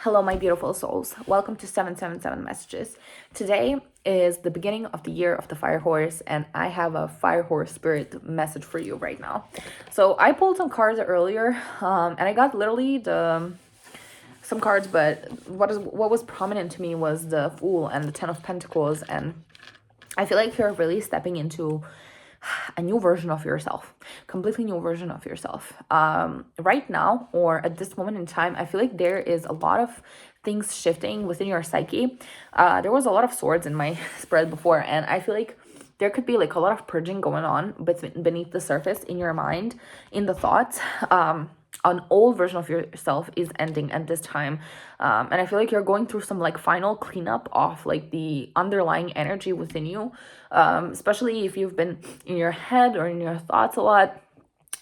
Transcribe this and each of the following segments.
Hello, my beautiful souls. Welcome to 777 Messages. Today is the beginning of the year of the fire horse, and I have a fire horse spirit message for you right now. So I pulled some cards earlier, and I got literally some cards, but what was prominent to me was the Fool and the Ten of Pentacles, and I feel like you're really stepping into a new version of yourself, completely new version of yourself. Right now, or at this moment in time, I feel like there is a lot of things shifting within your psyche. There was a lot of swords in my spread before, and I feel like there could be like a lot of purging going on beneath the surface in your mind, in the thoughts. An old version of yourself is ending at this time, and I feel like you're going through some like final cleanup of like the underlying energy within you, especially if you've been in your head or in your thoughts a lot.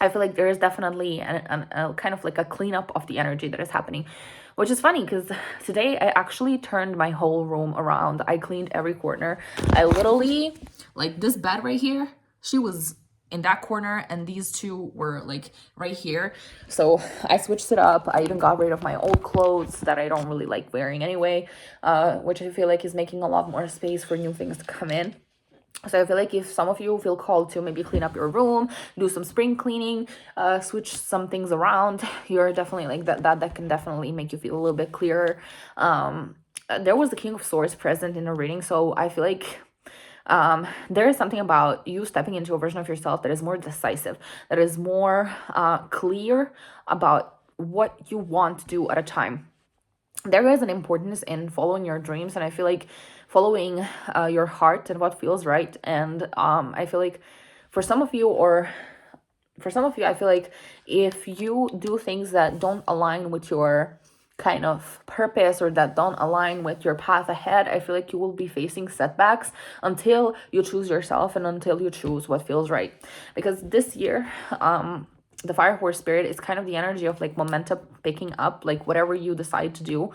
I feel like there is definitely a kind of like a cleanup of the energy that is happening, which is funny because today I actually turned my whole room around. I cleaned every corner. I literally, like this bed right here, she was in that corner and these two were like right here. So I switched it up. I even got rid of my old clothes that I don't really like wearing anyway, which I feel like is making a lot more space for new things to come in. So I feel like if some of you feel called to maybe clean up your room, do some spring cleaning, switch some things around, you're definitely like that can definitely make you feel a little bit clearer. There was the King of Swords present in the reading, so I feel like there is something about you stepping into a version of yourself that is more decisive, that is more clear about what you want to do at a time. There is an importance in following your dreams, and I feel like following your heart and what feels right. And I feel like for some of you, I feel like if you do things that don't align with your kind of purpose or that don't align with your path ahead, I feel like you will be facing setbacks until you choose yourself and until you choose what feels right. Because this year, the fire horse spirit is kind of the energy of like momentum picking up, like whatever you decide to do,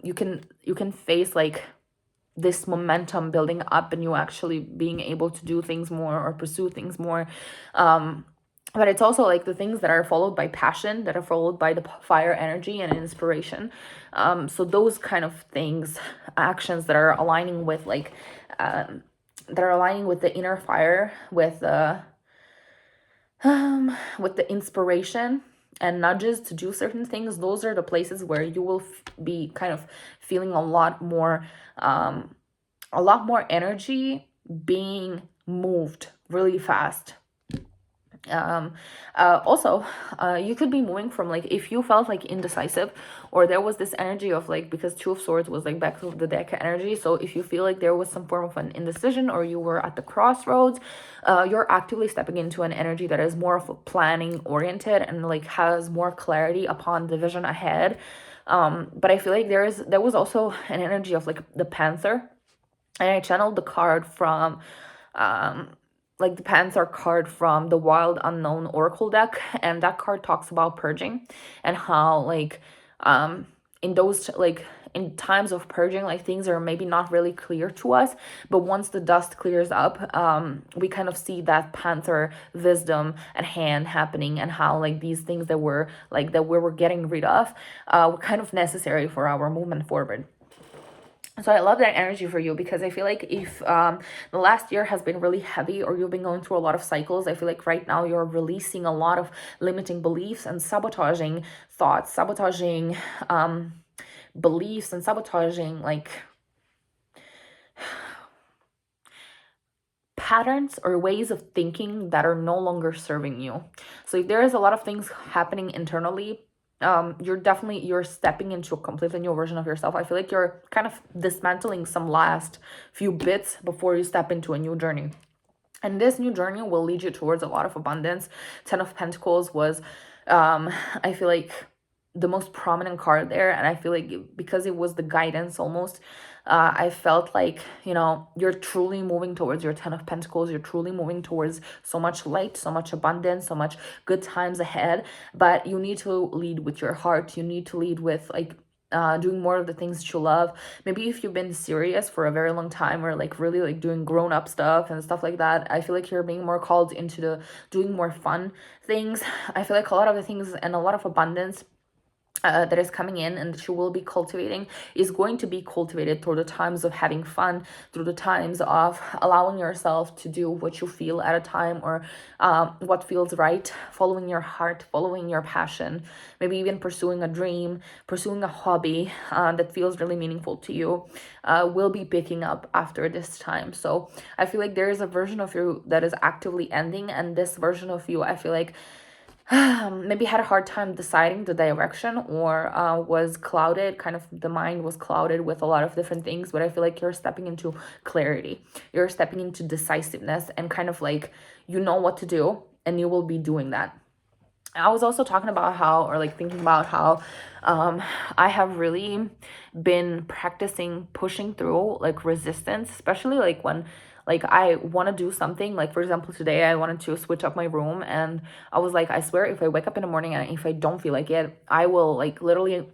you can face like this momentum building up and you actually being able to do things more or pursue things more. But it's also like the things that are followed by passion, that are followed by the fire energy and inspiration. So those kind of things, actions that are aligning with like the inner fire, with the inspiration and nudges to do certain things, those are the places where you will be kind of feeling a lot more energy being moved really fast. Also, you could be moving from like, if you felt like indecisive, or there was this energy of like, because Two of Swords was like back of the deck energy, so if you feel like there was some form of an indecision or you were at the crossroads, you're actively stepping into an energy that is more of a planning oriented and like has more clarity upon the vision ahead. But I feel like there was also an energy of like the Panther, and I channeled the card from like the Panther card from the Wild Unknown Oracle deck, and that card talks about purging and how like in those like in times of purging, like things are maybe not really clear to us, but once the dust clears up, we kind of see that Panther wisdom at hand happening, and how like these things that we were getting rid of were kind of necessary for our movement forward. So I love that energy for you, because I feel like if the last year has been really heavy or you've been going through a lot of cycles, I feel like right now you're releasing a lot of limiting beliefs and sabotaging thoughts, sabotaging beliefs, and sabotaging like patterns or ways of thinking that are no longer serving you. So if there is a lot of things happening internally, you're stepping into a completely new version of yourself. I feel like you're kind of dismantling some last few bits before you step into a new journey, and this new journey will lead you towards a lot of abundance. Ten of Pentacles was I feel like the most prominent card there, and I feel like because it was the guidance almost, I felt like, you're truly moving towards your Ten of Pentacles. You're truly moving towards so much light, so much abundance, so much good times ahead. But you need to lead with your heart. You need to lead with like doing more of the things that you love. Maybe if you've been serious for a very long time, or like really like doing grown-up stuff and stuff like that, I feel like you're being more called into the doing more fun things. I feel like a lot of the things and a lot of abundance that is coming in and that you will be cultivating is going to be cultivated through the times of having fun, through the times of allowing yourself to do what you feel at a time, or what feels right, following your heart, following your passion, maybe even pursuing a dream, pursuing a hobby that feels really meaningful to you, will be picking up after this time. So I feel like there is a version of you that is actively ending, and this version of you, I feel like, maybe had a hard time deciding the direction, or was clouded, kind of the mind was clouded with a lot of different things. But I feel like you're stepping into clarity, you're stepping into decisiveness, and kind of like you know what to do and you will be doing that. I was also talking about how, or like thinking about how, I have really been practicing pushing through like resistance, especially like when like I want to do something. Like for example, today I wanted to switch up my room, and I was like, I swear, if I wake up in the morning and if I don't feel like it, I will like literally.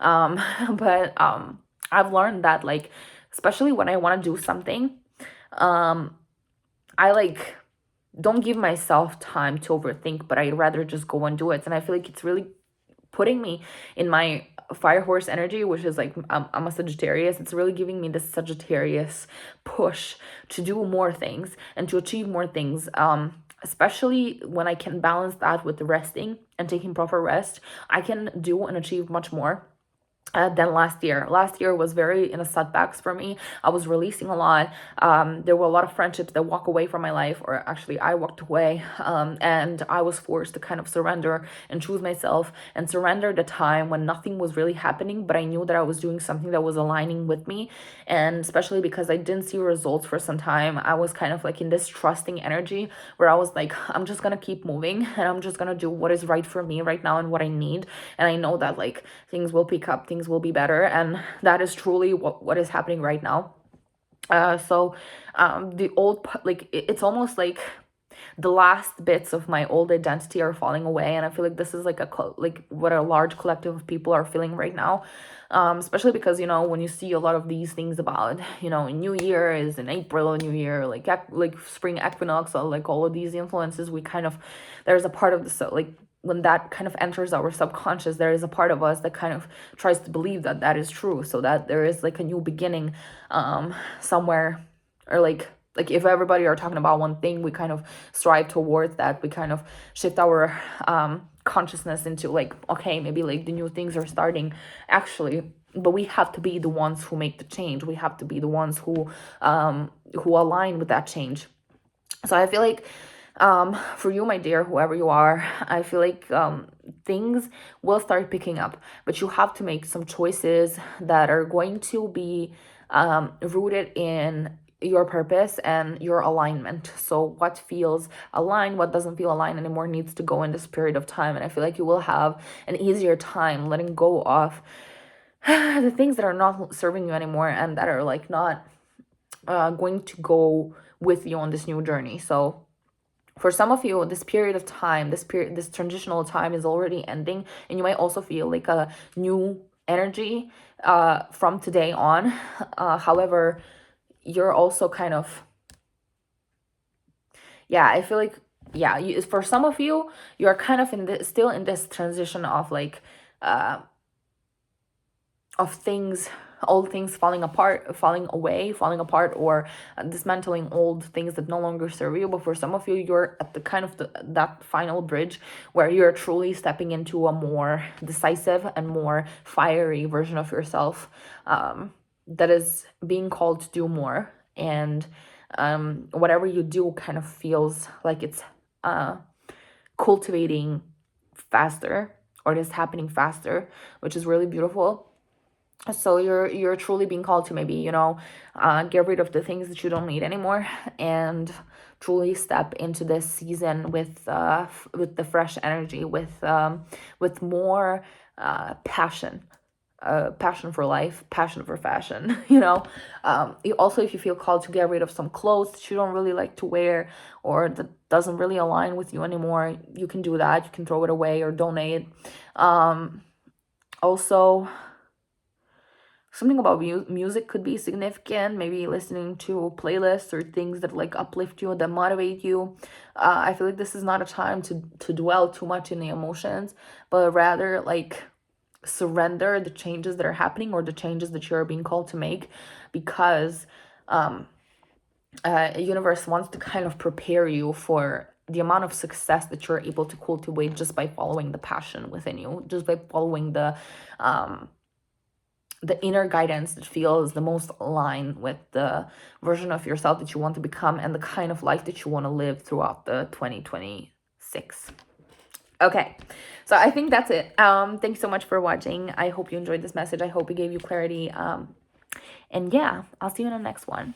Um, but I've learned that like, especially when I want to do something, um, I like don't give myself time to overthink, but I'd rather just go and do it. And I feel like it's really putting me in my fire horse energy, which is like I'm a Sagittarius. It's really giving me this Sagittarius push to do more things and to achieve more things. Especially when I can balance that with resting and taking proper rest, I can do and achieve much more than last year. Last year was very in a setbacks for me. I was releasing a lot. There were a lot of friendships that walk away from my life, or actually I walked away, and I was forced to kind of surrender and choose myself and surrender the time when nothing was really happening, but I knew that I was doing something that was aligning with me. And especially because I didn't see results for some time, I was kind of like in this trusting energy where I was like, I'm just gonna keep moving and I'm just gonna do what is right for me right now and what I need. And I know that like things will pick up, things will be better, and that is truly what is happening right now. So the old like it's almost like the last bits of my old identity are falling away, and I feel like this is like like what a large collective of people are feeling right now. Especially because when you see a lot of these things about New Year is in April, New Year like spring equinox, or like all of these influences, we kind of there's a part of the like when that kind of enters our subconscious, there is a part of us that kind of tries to believe that that is true, so that there is like a new beginning somewhere, or like if everybody are talking about one thing, we kind of strive towards that. We kind of shift our consciousness into like, okay, maybe like the new things are starting actually, but we have to be the ones who make the change. We have to be the ones who align with that change. So I feel like for you, my dear, whoever you are, I feel like things will start picking up, but you have to make some choices that are going to be rooted in your purpose and your alignment. So what feels aligned, what doesn't feel aligned anymore, needs to go in this period of time. And I feel like you will have an easier time letting go of the things that are not serving you anymore, and that are like not going to go with you on this new journey. So for some of you, this period of time, this transitional time is already ending, and you might also feel like a new energy from today on. However, you're also kind of, yeah, I feel like, yeah, for some of you, you're kind of still in this transition of like of things, old things falling apart, falling away, falling apart, or dismantling old things that no longer serve you. But for some of you, you're at the kind of that final bridge where you're truly stepping into a more decisive and more fiery version of yourself, that is being called to do more. And whatever you do kind of feels like it's cultivating faster, or it is happening faster, which is really beautiful. So you're truly being called to maybe get rid of the things that you don't need anymore, and truly step into this season with the fresh energy, with more passion, passion for life, passion for fashion. Also, if you feel called to get rid of some clothes that you don't really like to wear, or that doesn't really align with you anymore, you can do that. You can throw it away or donate. Also, something about music could be significant. Maybe listening to playlists or things that like uplift you, that motivate you. I feel like this is not a time to dwell too much in the emotions, but rather like surrender the changes that are happening or the changes that you're being called to make, because universe wants to kind of prepare you for the amount of success that you're able to cultivate just by following the passion within you, just by following the inner guidance that feels the most aligned with the version of yourself that you want to become and the kind of life that you want to live throughout the 2026. Okay, so I think that's it. Thanks so much for watching. I hope you enjoyed this message. I hope it gave you clarity. And yeah, I'll see you in the next one.